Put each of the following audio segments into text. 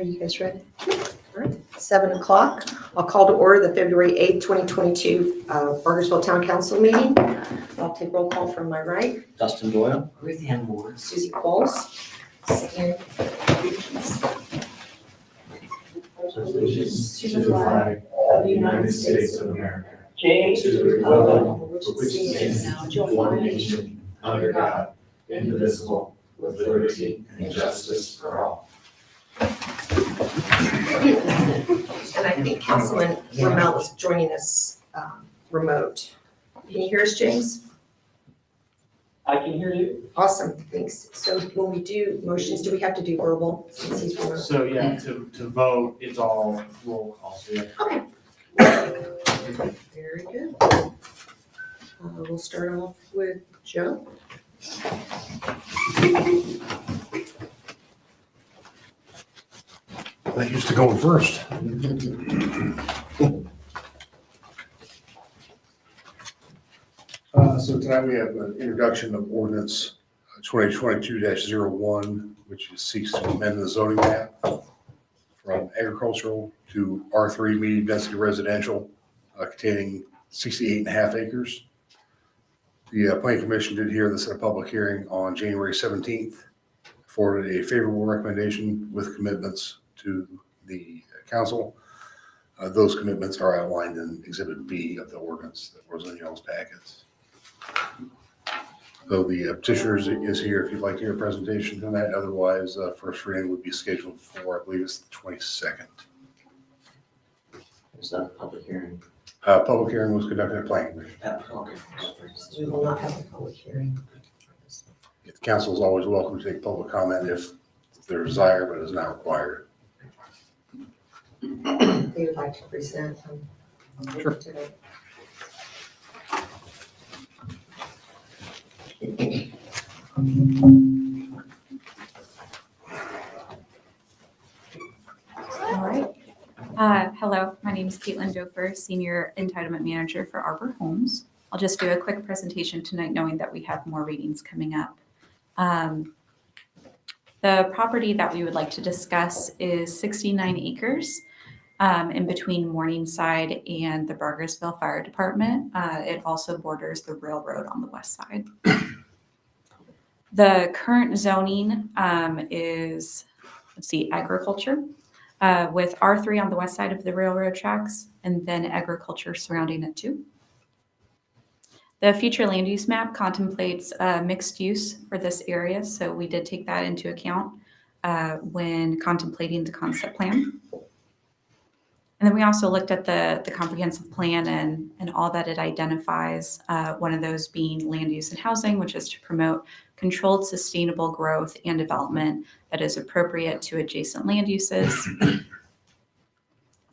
you guys ready? All right, 7 o'clock. I'll call to order the February 8th, 2022 Burgersville Town Council meeting. I'll take roll call from my right. Dustin Doyle. Ruth Ann Moore. Susie Coles. Second. Allegiance to the flag of the United States of America, to the republic for which it stands, one nation, under God, indivisible, with liberty and justice for all. And I think Councilman Ramel is joining us remote. Can you hear us, James? I can hear you. Awesome, thanks. So when we do motions, do we have to do verbal since he's remote? So yeah, to vote, it's all roll call. So yeah. Okay. Very good. We'll start off with Joe. That used to go first. So tonight we have an introduction of ordinance 2022-01, which seeks to amend the zoning map from agricultural to R3 medium density residential, containing 68.5 acres. The Planning Commission did hear this at a public hearing on January 17th, forwarded a favorable recommendation with commitments to the council. Those commitments are outlined in Exhibit B of the ordinance that was in y'all's packets. So the petitioner is here if you'd like to hear a presentation tonight. Otherwise, first reading would be scheduled for, I believe it's the 22nd. Is that a public hearing? Public hearing was conducted at Planning Commission. Okay. We will not have a public hearing. The council is always welcome to take public comment if they're desired, but is not required. They would like to present. Sure. Today. All right. Hello, my name is Caitlin Dofer, Senior Entitlement Manager for Arbor Homes. I'll just do a quick presentation tonight, knowing that we have more readings coming up. The property that we would like to discuss is 69 acres in between Morningside and the Burgersville Fire Department. It also borders the railroad on the west side. The current zoning is, agriculture with R3 on the west side of the railroad tracks and then agriculture surrounding it too. The future land use map contemplates mixed use for this area, so we did take that into account when contemplating the concept plan. And then we also looked at the comprehensive plan and all that it identifies, one of those being land use and housing, which is to promote controlled sustainable growth and development that is appropriate to adjacent land uses.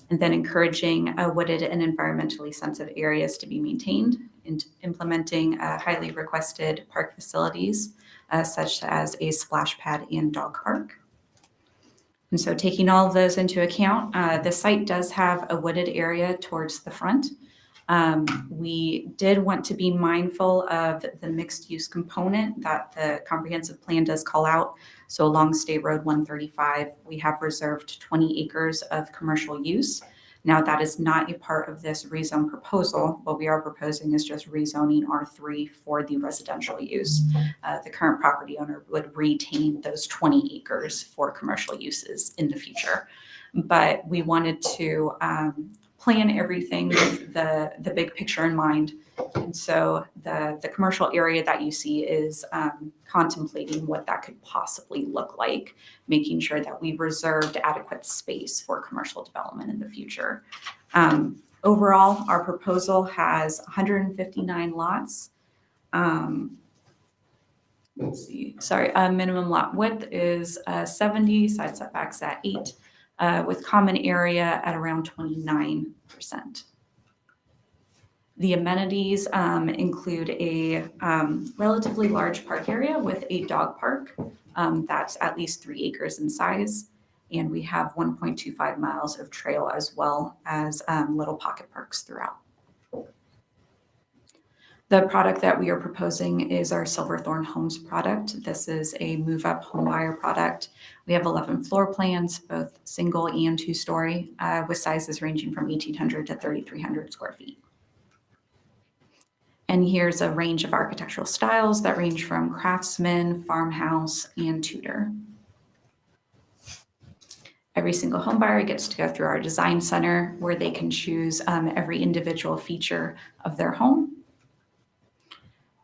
And then encouraging wooded and environmentally sensitive areas to be maintained, and implementing highly requested park facilities, such as a splash pad and dog park. And so taking all of those into account, the site does have a wooded area towards the front. We did want to be mindful of the mixed use component that the comprehensive plan does call out. So along State Road 135, we have reserved 20 acres of commercial use. Now that is not a part of this rezone proposal. What we are proposing is just rezoning R3 for the residential use. The current property owner would retain those 20 acres for commercial uses in the future. But we wanted to plan everything with the big picture in mind. And so the commercial area that you see is contemplating what that could possibly look like, making sure that we reserved adequate space for commercial development in the future. Overall, our proposal has 159 lots. Minimum lot width is 70, side setbacks at 8. With common area at around 29%. The amenities include a relatively large park area with a dog park that's at least 3 acres in size. And we have 1.25 miles of trail as well as little pocket parks throughout. The product that we are proposing is our Silverthorne Homes product. This is a move-up home buyer product. We have 11 floor plans, both single and two-story, with sizes ranging from 1,800 to 3,300 square feet. And here's a range of architectural styles that range from craftsman, farmhouse, and Tudor. Every single home buyer gets to go through our design center where they can choose every individual feature of their home.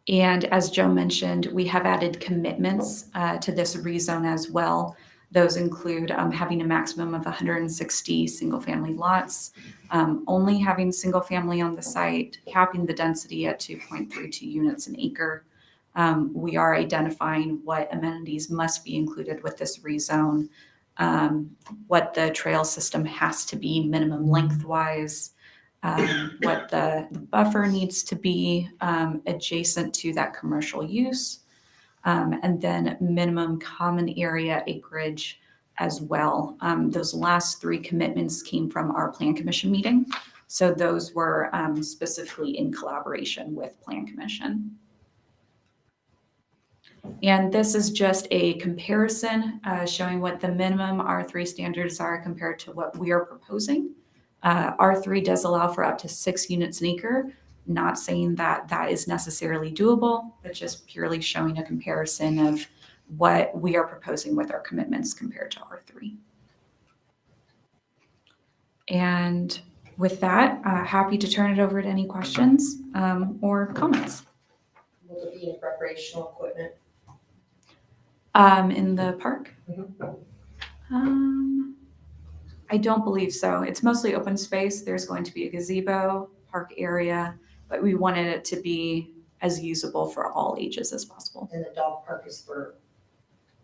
And as Joe mentioned, we have added commitments to this rezone as well. Those include having a maximum of 160 single-family lots, only having single-family on the site, capping the density at 2.32 units an acre. We are identifying what amenities must be included with this rezone, what the trail system has to be minimum lengthwise, what the buffer needs to be adjacent to that commercial use, and then minimum common area acreage as well. Those last three commitments came from our Plan Commission meeting. So those were specifically in collaboration with Plan Commission. And this is just a comparison showing what the minimum R3 standards are compared to what we are proposing. R3 does allow for up to 6 units an acre, not saying that that is necessarily doable, but just purely showing a comparison of what we are proposing with our commitments compared to R3. And with that, happy to turn it over to any questions or comments. Will there be any recreational equipment? In the park? I don't believe so. It's mostly open space. There's going to be a gazebo, park area, but we wanted it to be as usable for all ages as possible. And the dog park is for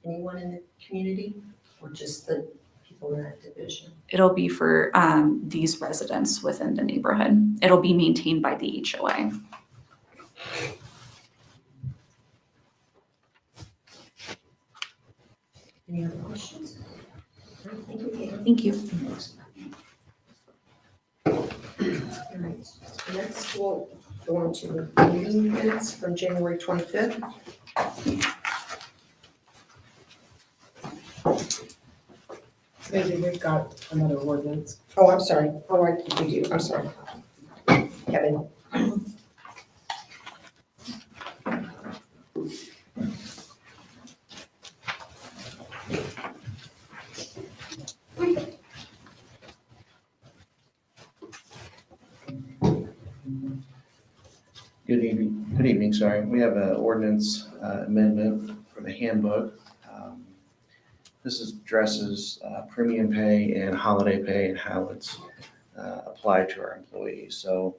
anyone in the community or just the people in that division? It'll be for these residents within the neighborhood. It'll be maintained by the HOA. Any other questions? All right, thank you, Kate. Thank you. All right, next we'll go on to the meeting minutes from January 25th. Maybe we've got another ordinance. Oh, I'm sorry. Oh, I think we do. I'm sorry. Kevin. Good evening, sorry. We have an ordinance amendment for the handbook. This addresses premium pay and holiday pay and how it's applied to our employees. So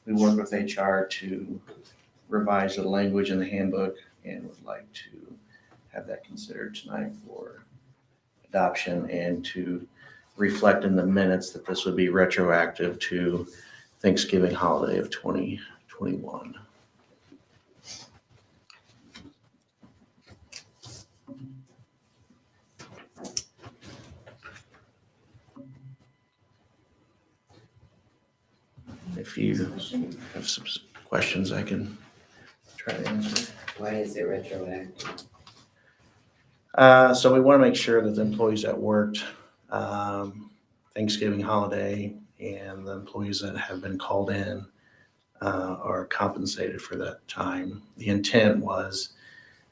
we worked with HR to revise the language in the handbook and would like to have that considered tonight for adoption and to reflect in the minutes that this would be retroactive to Thanksgiving holiday of 2021. If you have some questions, I can try to answer. Why is it retroactive? So we want to make sure that the employees that worked Thanksgiving holiday and the employees that have been called in are compensated for that time. The intent was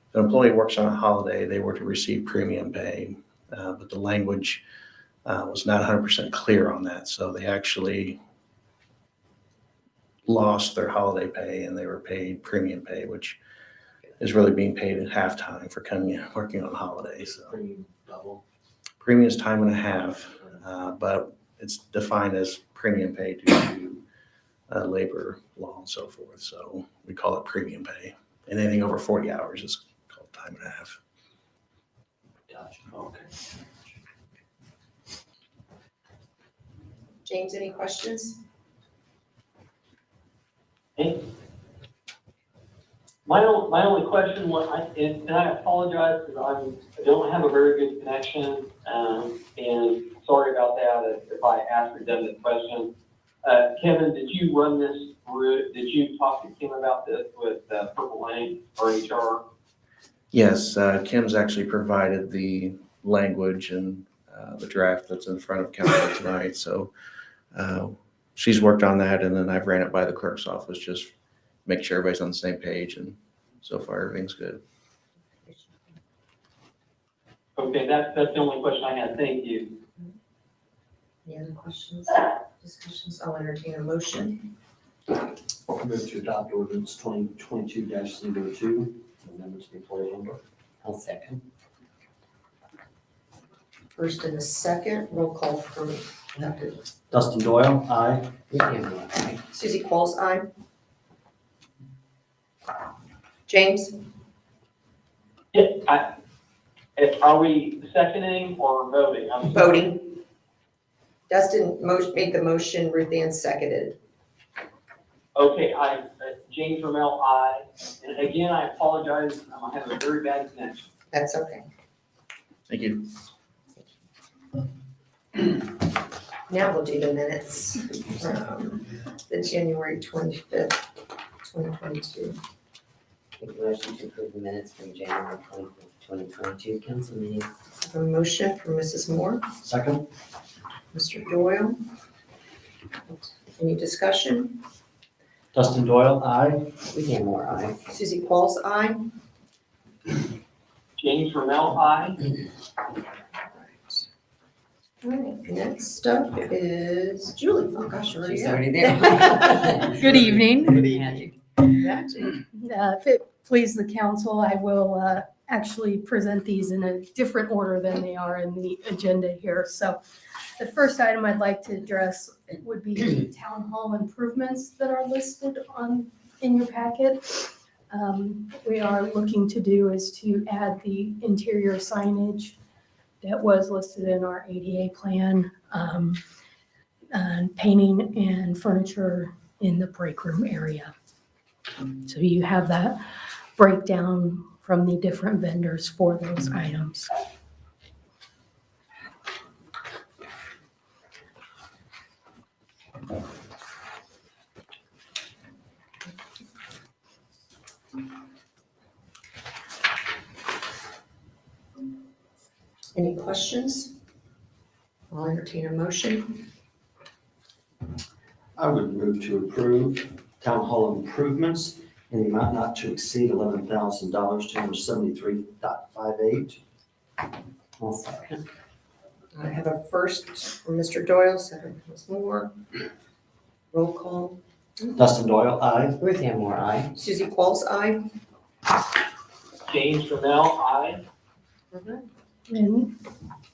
if an employee works on a holiday, they were to receive premium pay, but the language was not 100% clear on that. So they actually lost their holiday pay and they were paid premium pay, which is really being paid at halftime for working on holidays. So Premium double. premium is time and a half, but it's defined as premium pay due to labor law and so forth. So we call it premium pay. And anything over 40 hours is called time and a half. Gotcha, okay. James, any questions? Hey. My only question was, and I apologize because I don't have a very good connection, and sorry about that if I ask redundant questions. Kevin, did you run this through, did you talk to Kim about this with Purple Lane or HR? Yes, Kim's actually provided the language and the draft that's in front of council tonight. So she's worked on that, and then I've ran it by the clerk's office, just make sure everybody's on the same page, and so far everything's good. Okay, that's the only question I had. Thank you. Any other questions, discussions? I'll entertain a motion. Move to adopt ordinance 2022-02, amendment to the employee handbook. I'll second. First and a second, roll call from Dustin Doyle, aye. Ruth Ann Moore, aye. Susie Qualls, aye. James? Yeah, are we seconding or voting? I'm sorry. Voting. Dustin made the motion, Ruth Ann seconded. Okay, James Ramel, aye. And again, I apologize, I have a very bad connection. That's okay. Thank you. Now we'll do the minutes from the January 25th, 2022. Make a motion to approve the minutes from January 25th, 2022 council meeting. A motion from Mrs. Moore, Second. Mr. Doyle. Any discussion? Dustin Doyle, aye. Ruth Ann Moore, aye. Susie Qualls, aye. James Ramel, aye. All right, next up is Julie. Oh, gosh, you're already She's there. already there. Good evening. Good evening. If it please the council, I will actually present these in a different order than they are in the agenda here. So the first item I'd like to address would be the town hall improvements that are listed in your packet. We are looking to do is to add the interior signage that was listed in our ADA plan, and painting and furniture in the break room area. So you have that breakdown from the different vendors for those items. Any questions? I'll entertain a motion. I would move to approve town hall improvements in the amount not to exceed $11,000, 273.58. I'll second. I have a first from Mr. Doyle, second from Ms. Moore. Roll call. Dustin Doyle, aye. Ruth Ann Moore, aye. Susie Qualls, aye. James Ramel, aye. And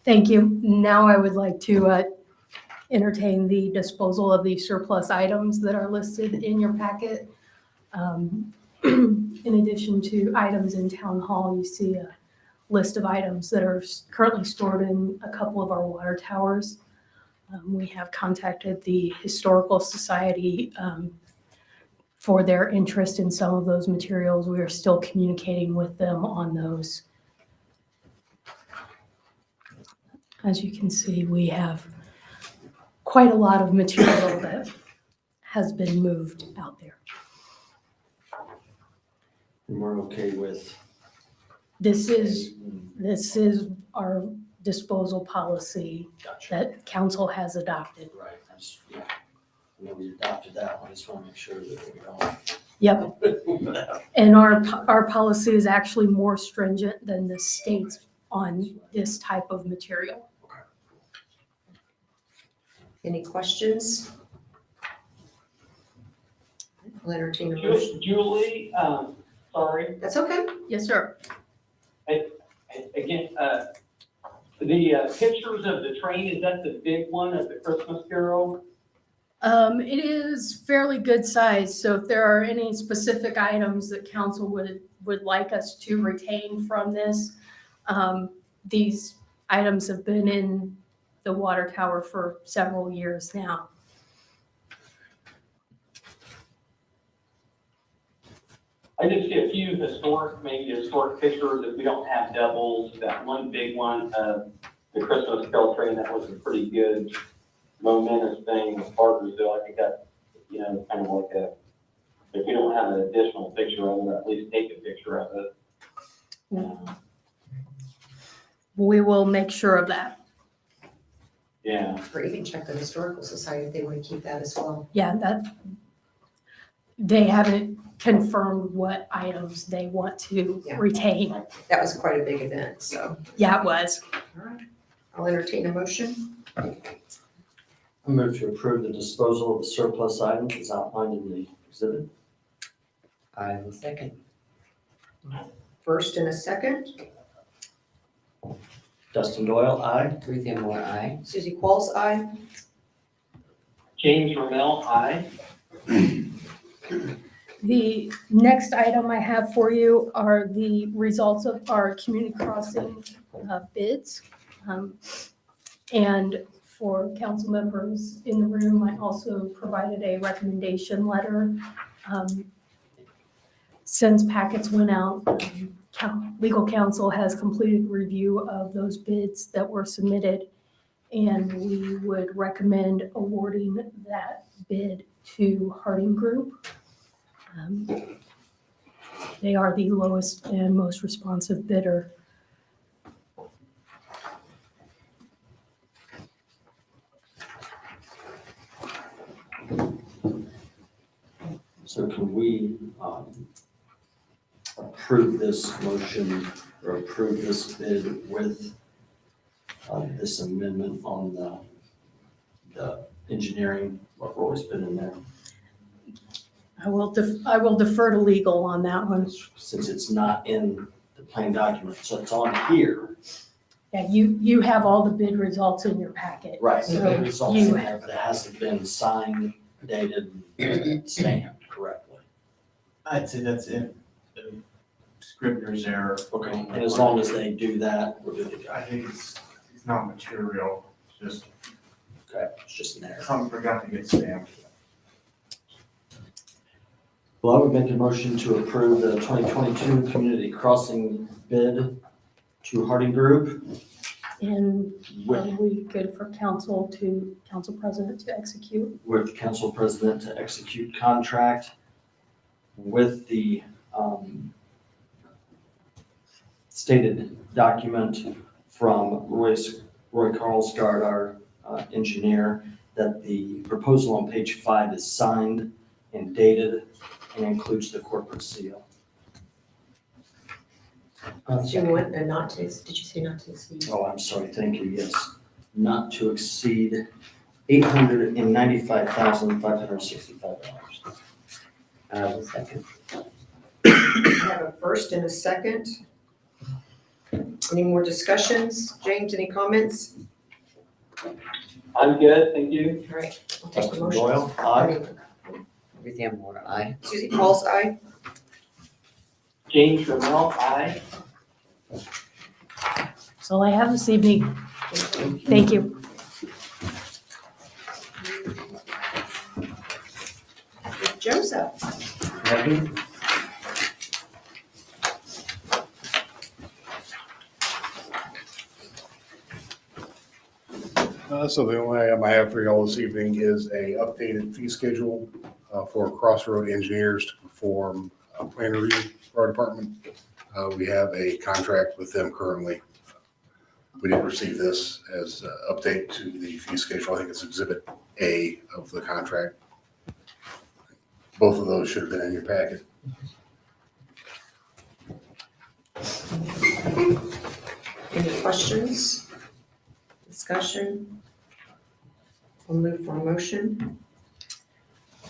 thank you. Now I would like to entertain the disposal of the surplus items that are listed in your packet. In addition to items in town hall, you see a list of items that are currently stored in a couple of our water towers. We have contacted the Historical Society for their interest in some of those materials. We are still communicating with them on those. As you can see, we have quite a lot of material that has been moved out there. And we're okay with. This is our disposal policy Gotcha. that council has adopted. Right, I know we adopted that one, I just want to make sure that we don't. Yep, and our policy is actually more stringent than the state's on this type of material. Any questions? I'll entertain a motion. Julie, sorry, That's okay. Yes, sir. again, the pictures of the train, is that the big one of the Christmas Carol? It is fairly good size, so if there are any specific items that council would like us to retain from this, these items have been in the water tower for several years now. I just see a few maybe historic pictures, if we don't have doubles, that one big one of the Christmas Carol train, that was a pretty good momentous thing with Parkersville. I think that, you know, kind of like a, if we don't have an additional picture of it, at least take a picture of it. We will make sure of that. Yeah, Or even check the Historical Society if they want to keep that as well. Yeah, that, they haven't confirmed what items they want to Yeah. retain. That was quite a big event, so. Yeah, it was. All right. I'll entertain a motion. I move to approve the disposal of the surplus items as outlined in the exhibit. I will second. First and a second. Dustin Doyle, aye. Ruth Ann Moore, aye. Susie Qualls, aye. James Rommel, aye. The next item I have for you are the results of our community crossing bids. And for council members in the room, I also provided a recommendation letter. Since packets went out, legal counsel has completed review of those bids that were submitted, and we would recommend awarding that bid to Harding Group. They are the lowest and most responsive bidder. So can we approve this motion or approve this bid with this amendment on the engineering, what Roy's been in there? I will defer to legal on that one. Since it's not in the plain document, so it's on here. Yeah, you have all the bid results in your packet. Right, So the results in you- there, but it hasn't been signed, dated, stamped correctly. I'd say that's it. Scrivener's error. Okay, and as long as they do that, we're good to go. I think it's not material, it's just Okay, it's just in there. something forgot to get stamped. Well, I would make a motion to approve the 2022 community crossing bid to Harding Group And with, are we good for council president to execute? with council president to execute contract with the stated document from Roy Carlsgaard, our engineer, that the proposal on page 5 is signed and dated and includes the corporate seal. Do you want a not to, did you say not to exceed? Oh, I'm sorry, thank you, yes. Not to exceed $895,565. I will second. I have a first and a second. Any more discussions? James, any comments? I'm good, thank you. All right, I'll take the Dustin motion. Doyle, aye. Ruth Ann Moore, aye. Susie Qualls, aye. James Rommel, aye. That's all I have this evening. Thank you. Joseph. Ready? So the only item I have for y'all this evening is a updated fee schedule for Crossroad Engineers to perform a plan review for our department. We have a contract with them currently. We did receive this as an update to the fee schedule. I think it's Exhibit A of the contract. Both of those should have been in your packet. Any questions? Discussion? We'll move for a motion.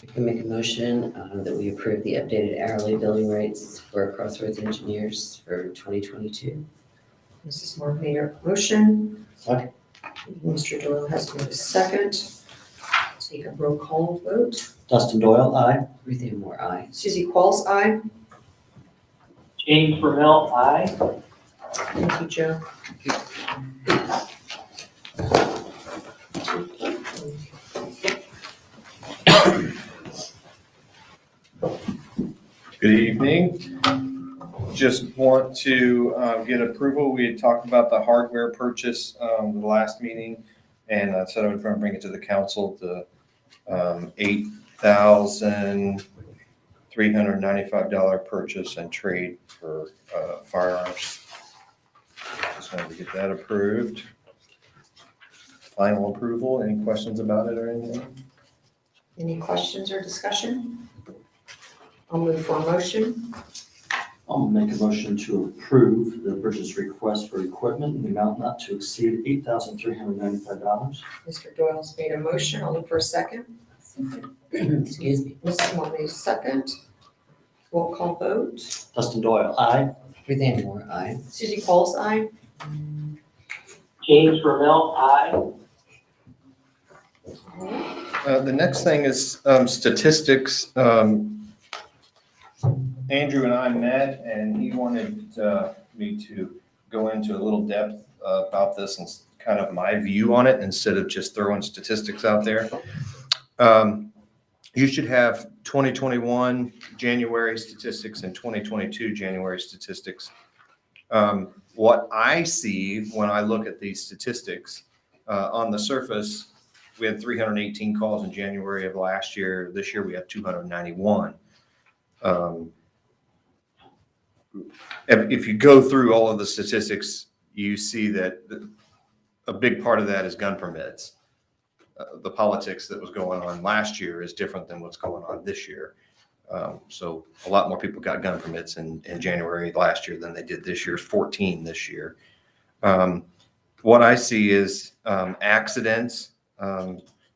I can make a motion that we approve the updated hourly billing rates for Crossroads Engineers for 2022. Mrs. Moore made her motion. Second. Mr. Doyle has made a second. Take a roll call vote. Dustin Doyle, aye. Ruth Ann Moore, aye. Susie Qualls, aye. James Rommel, aye. Thank you, Joe. Good evening. Just want to get approval. We had talked about the hardware purchase the last meeting, And I said I would bring it to the council, the $8,395 purchase and trade for firearms. Just wanted to get that approved. Final approval, any questions about it or anything? Any questions or discussion? I'll move for a motion. I'll make a motion to approve the purchase request for equipment in the amount not to exceed $8,395. Mr. Doyle's made a motion. I'll look for a second. Excuse me. Mrs. Marley, second. Roll call vote. Dustin Doyle, aye. Ruth Ann Moore, aye. Susie Pauls, aye. James Ramel, aye. The next thing is statistics. Andrew and I met, and he wanted me to go into a little depth about this and kind of my view on it instead of just throwing statistics out there. You should have 2021 January statistics and 2022 January statistics. What I see when I look at these statistics, on the surface, we had 318 calls in January of last year. This year we have 291. If you go through all of the statistics, you see that a big part of that is gun permits. The politics that was going on last year is different than what's going on this year. So a lot more people got gun permits in January last year than they did this year, 14 this year. What I see is accidents,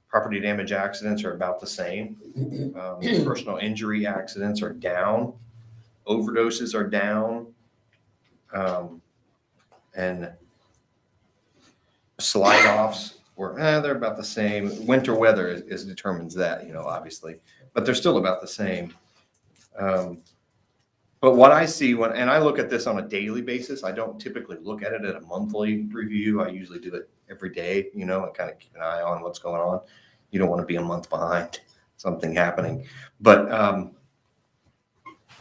property damage accidents are about the same. Personal injury accidents are down. Overdoses are down. And slide-offs they're about the same. Winter weather is determines that, obviously, but they're still about the same. But what I see and I look at this on a daily basis, I don't typically look at it at a monthly review. I usually do it every day, and kind of keep an eye on what's going on. You don't want to be a month behind something happening. But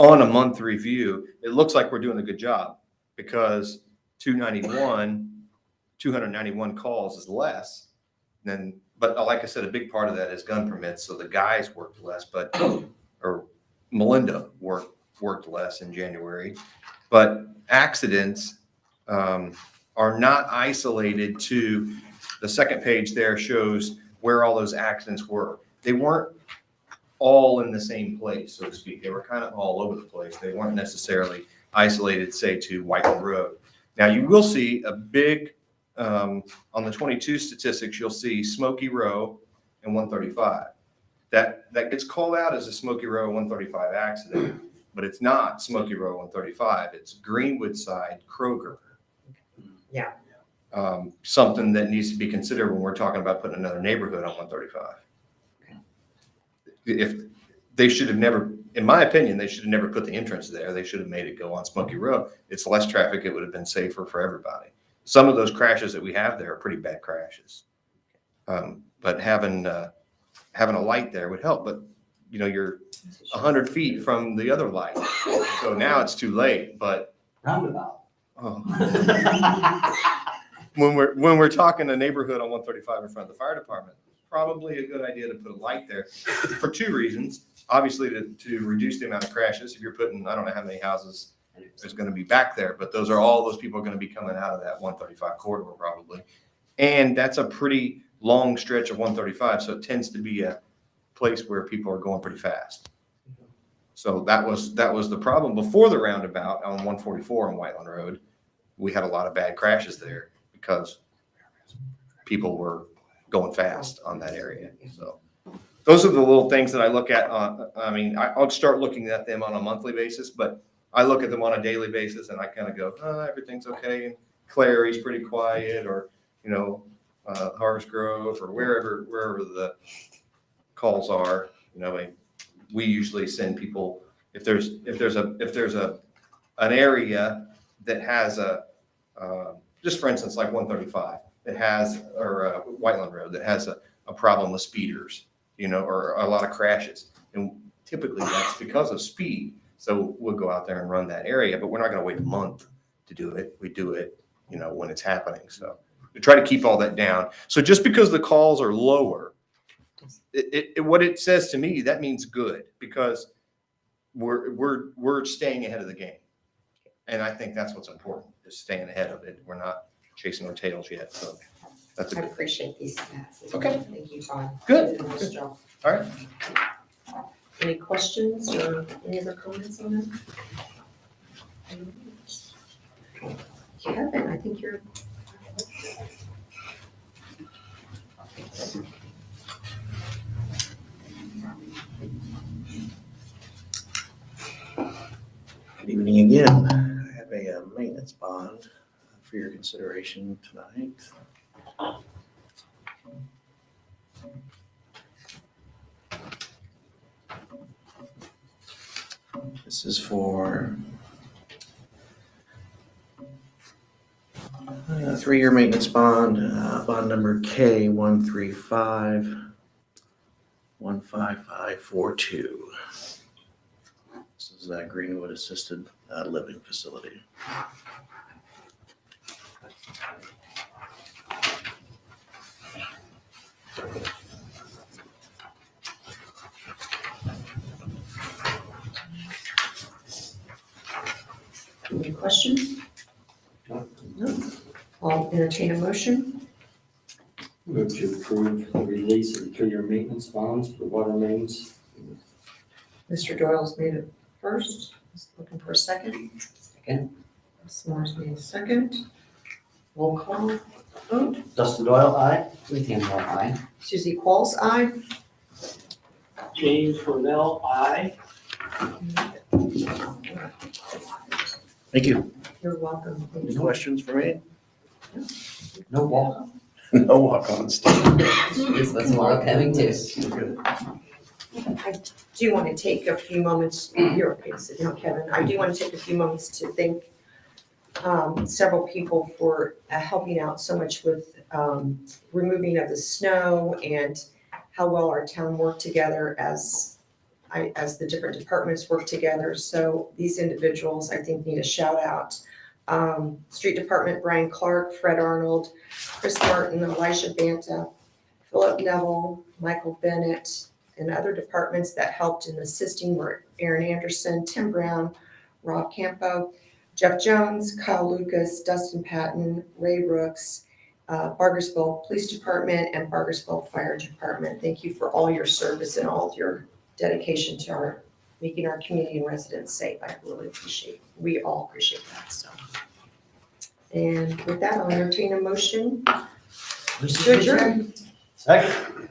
on a month review, it looks like we're doing a good job because 291 calls is less than, but like I said, a big part of that is gun permits. So the guys worked less, or Melinda worked less in January, but accidents are not isolated to the second page there shows where all those accidents were. They weren't all in the same place, so to speak. They were kind of all over the place. They weren't necessarily isolated, say, to Whiteland Road. Now you will see a big, on the 22 statistics, you'll see Smoky Row and 135. That gets called out as a Smoky Row 135 accident, but it's not Smoky Row 135. It's Greenwood Side Kroger. Yeah. Something that needs to be considered when we're talking about putting another neighborhood on 135. If they should have never, in my opinion, they should have never put the entrance there. They should have made it go on Smoky Row. It's less traffic. It would have been safer for everybody. Some of those crashes that we have there are pretty bad crashes. But having a light there would help. But you're 100 feet from the other light, so now it's too late. But Roundabout. When we're talking a neighborhood on 135 in front of the fire department, probably a good idea to put a light there for two reasons. Obviously, to reduce the amount of crashes. If you're putting, I don't know how many houses there's going to be back there, but those people are going to be coming out of that 135 corridor probably. And that's a pretty long stretch of 135, so it tends to be a place where people are going pretty fast. So that was the problem before the roundabout on 144 on Whiteland Road. We had a lot of bad crashes there because people were going fast on that area. So those are the little things that I look at. I'll start looking at them on a monthly basis, but I look at them on a daily basis and I kind of go, everything's okay. And Clary's pretty quiet, or, Harvest Grove, or wherever the calls are. We usually send people, if there's an area that has just for instance, like 135 that has, or Whiteland Road that has a problem with speeders, or a lot of crashes. And typically that's because of speed. So we'll go out there and run that area, but we're not going to wait a month to do it. We do it, when it's happening. So to try to keep all that down. So just because the calls are lower, what it says to me, that means good, because we're staying ahead of the game. And I think that's what's important, is staying ahead of it. We're not chasing our tails yet, so that's a I good thing. appreciate these stats. as Okay. well. Thank you, Todd. Good. You did a nice job. All right. Any questions or any other comments on it? Kevin, I think you're. Good evening again. I have a maintenance bond for your consideration tonight. This is for a 3-year maintenance bond, bond number K13515542. This is Greenwood Assisted Living Facility. Any questions? No. I'll entertain a motion. Move to approve the release of the 3-year maintenance bonds for water mains. Mr. Doyle's made it first. He's looking for a second. Second. Ms. Moore's made a second. Roll call vote. Dustin Doyle, aye. Ruth Ann Moore, aye. Suzie Qualls, aye. James Cornell, aye. Thank you. You're welcome. Any questions for me? No walk. No walk-ons. This was tomorrow coming too. Good. I do want to take a few moments, you're okay to sit down, Kevin. I do want to take a few moments to thank several people for helping out so much with removing of the snow and how well our town worked together as the different departments work together. So these individuals, I think, need a shout out. Street Department, Brian Clark, Fred Arnold, Chris Martin, Elijah Banta, Philip Neville, Michael Bennett, and other departments that helped in assisting were Aaron Anderson, Tim Brown, Rob Campo, Jeff Jones, Kyle Lucas, Dustin Patton, Ray Brooks, Bargersville Police Department, and Bargersville Fire Department. Thank you for all your service and all of your dedication to making our community and residents safe. I really we all appreciate that, so. And with that, I'll entertain a motion. To adjourn. Second.